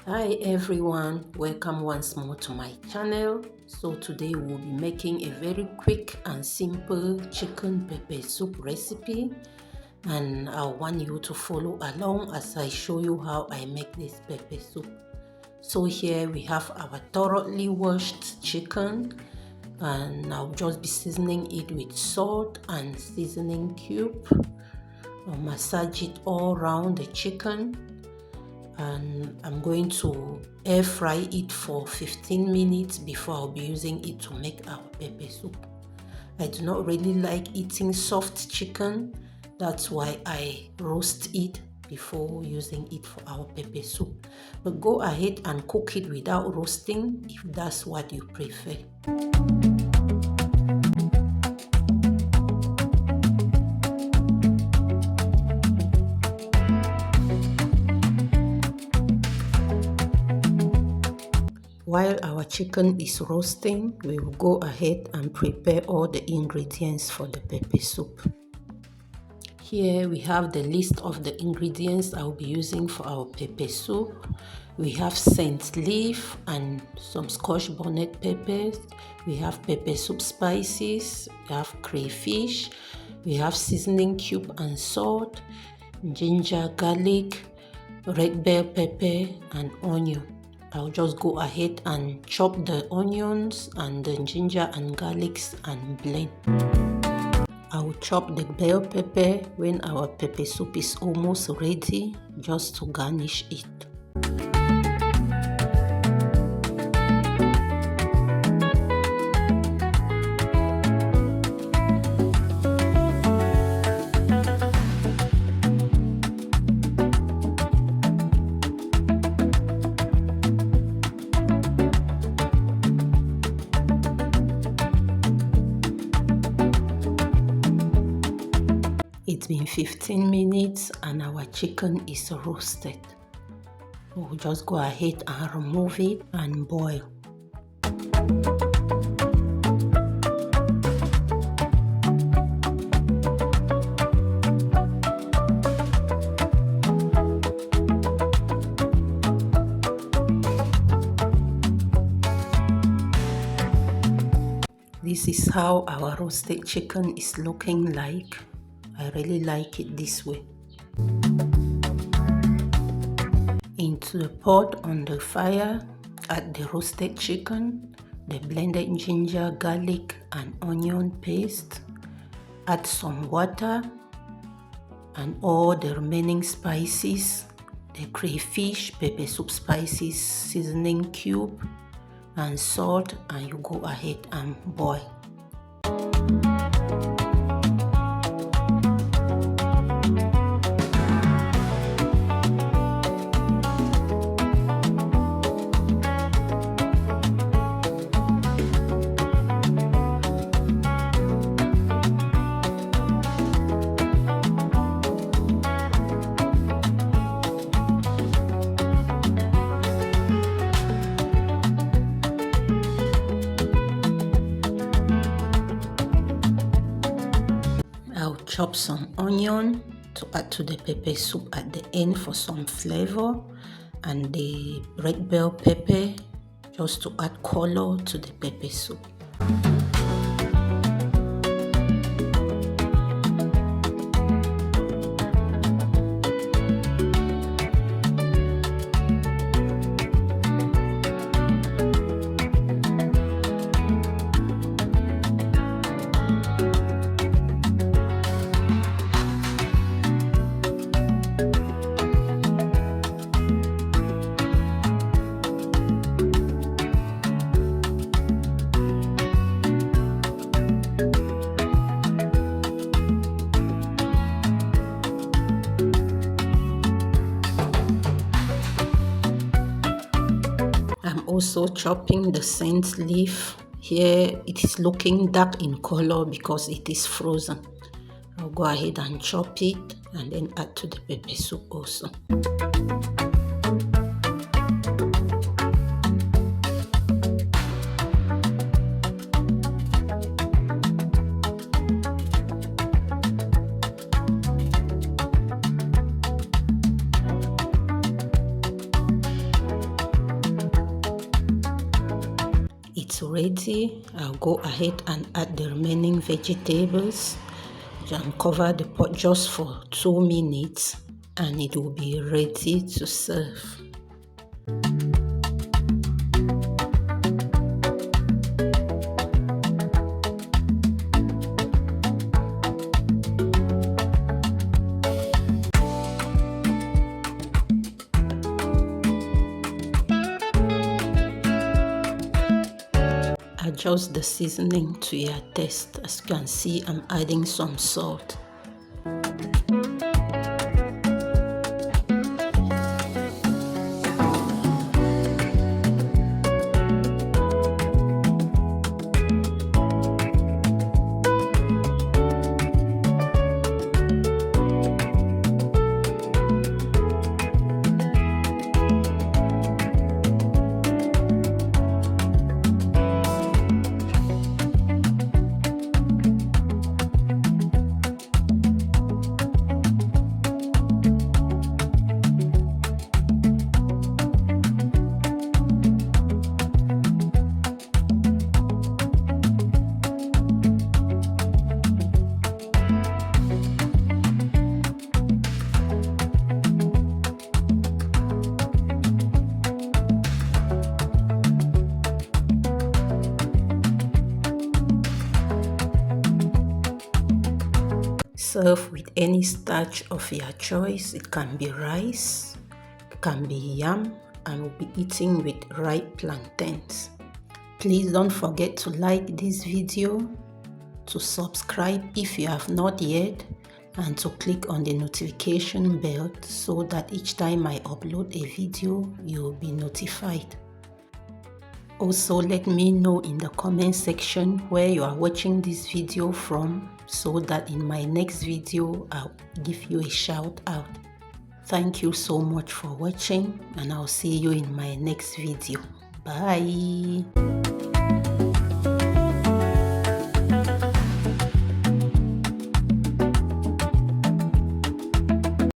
Hi everyone, welcome once more to my channel. So today we'll be making a very quick and simple chicken pepper soup recipe, and I want you to follow along as I show you how I make this pepper soup. So here we have our thoroughly washed chicken, and I'll just be seasoning it with salt and seasoning cube. I'll massage it all around the chicken, and I'm going to air fry it for 15 minutes before I'll be using it to make our pepper soup. I do not really like eating soft chicken, that's why I roast it before using it for our pepper soup. But go ahead and cook it without roasting if that's what you prefer. While our chicken is roasting, we will go ahead and prepare all the ingredients for the pepper soup. Here we have the list of the ingredients I'll be using for our pepper soup. We have scent leaf and some scotch bonnet peppers. We have pepper soup spices. We have crayfish. We have seasoning cube and salt, ginger, garlic, red bell pepper, and onion. I'll just go ahead and chop the onions and the ginger and garlics and blend. I'll chop the bell pepper when our pepper soup is almost ready, just to garnish it. It's been 15 minutes and our chicken is roasted. We'll just go ahead and remove it and boil. This is how our roasted chicken is looking like. I really like it this way. Into the pot on the fire, add the roasted chicken, the blended ginger, garlic and onion paste, add some water and all the remaining spices, the crayfish, pepper soup spices, seasoning cube and salt, and you go ahead and boil. I'll chop some onion to add to the pepper soup at the end for some flavor, and the red bell pepper just to add color to the pepper soup. I'm also chopping the scent leaf. Here it is looking dark in color because it is frozen. I'll go ahead and chop it and then add to the pepper soup also. it's ready, I'll go ahead and add the remaining vegetables and cover the pot just for 2 minutes, and it will be ready to serve. Adjust the seasoning to your taste. As you can see, I'm adding some salt. Serve with any starch of your choice. It can be rice, it can be yam, and we'll be eating with ripe plantains. Please don't forget to like this video, to subscribe if you have not yet, and to click on the notification bell so that each time I upload a video, you'll be notified. Also, let me know in the comment section where you are watching this video from, so that in my next video I'll give you a shout out. Thank you so much for watching, and I'll see you in my next video. Bye.